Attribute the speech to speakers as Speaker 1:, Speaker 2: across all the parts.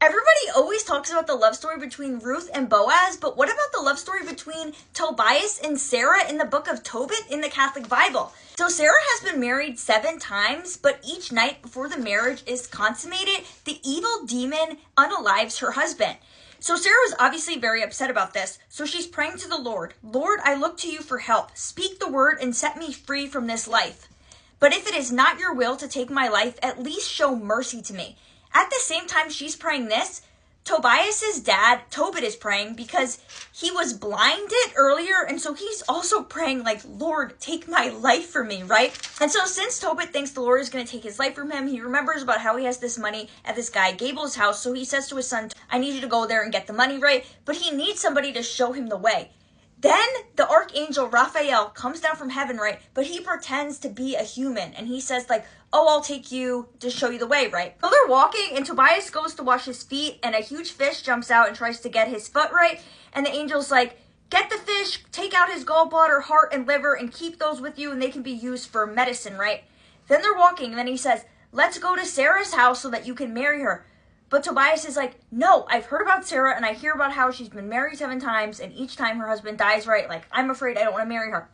Speaker 1: Everybody always talks about the love story between Ruth and Boaz, but what about the love story between Tobias and Sarah in the book of Tobit in the Catholic Bible? So Sarah has been married 7 times, but each night before the marriage is consummated, the evil demon unalives her husband. So Sarah was obviously very upset about this, so she's praying to the Lord. Lord, I look to you for help. Speak the word and set me free from this life. But if it is not your will to take my life, at least show mercy to me. At the same time she's praying this, Tobias's dad, Tobit, is praying because he was blinded earlier, and so he's also praying like, Lord, take my life from me, right? And so since Tobit thinks the Lord is going to take his life from him, he remembers about how he has this money at this guy Gable's house, so he says to his son, I need you to go there and get the money, right? But he needs somebody to show him the way. Then the archangel Raphael comes down from heaven, right? But he pretends to be a human, and he says like, oh, I'll take you to show you the way, right? So they're walking, and Tobias goes to wash his feet, and a huge fish jumps out and tries to get his foot, right? And the angel's like, get the fish, take out his gallbladder, heart, and liver, and keep those with you, and they can be used for medicine, right? Then they're walking, and then he says, let's go to Sarah's house so that you can marry her. But Tobias is like, no, I've heard about Sarah, and I hear about how she's been married 7 times, and each time her husband dies, right? Like, I'm afraid I don't want to marry her.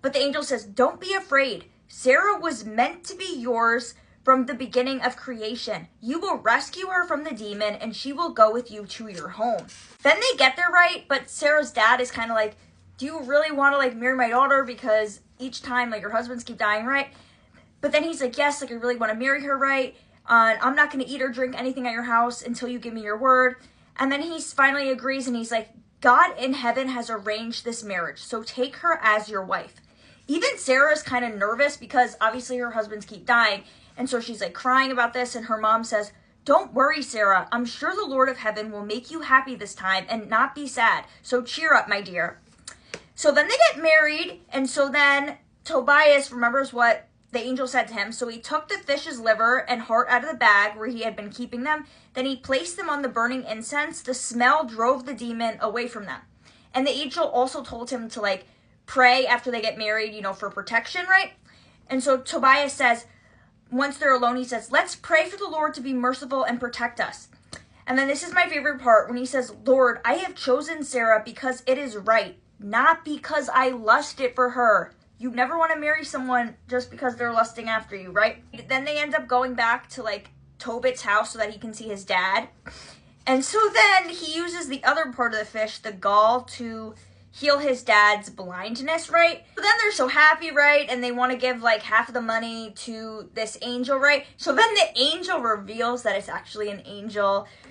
Speaker 1: But the angel says, don't be afraid. Sarah was meant to be yours from the beginning of creation. You will rescue her from the demon, and she will go with you to your home. Then they get there, right? But Sarah's dad is kind of like, do you really want to, like, marry my daughter? Because each time, like, your husbands keep dying, right? But then he's like, yes, like, I really want to marry her, right? I'm not going to eat or drink anything at your house until you give me your word. And then he finally agrees, and he's like, God in heaven has arranged this marriage, so take her as your wife. Even Sarah's kind of nervous because obviously her husbands keep dying. And so she's like crying about this, and her mom says, don't worry, Sarah. I'm sure the Lord of heaven will make you happy this time and not be sad. So cheer up, my dear. So then they get married, and so then Tobias remembers what the angel said to him. So he took the fish's liver and heart out of the bag where he had been keeping them. Then he placed them on the burning incense. The smell drove the demon away from them. And the angel also told him to like pray after they get married, for protection, right? And so Tobias says, once they're alone, he says, let's pray for the Lord to be merciful and protect us. And then this is my favorite part when he says, Lord, I have chosen Sarah because it is right, not because I lusted for her. You never want to marry someone just because they're lusting after you, right? Then they end up going back to like Tobit's house so that he can see his dad. And so then he uses the other part of the fish, the gall, to heal his dad's blindness, right? So then they're so happy, right? And they want to give like half of the money to this angel, right? So then the angel reveals that it's actually an angel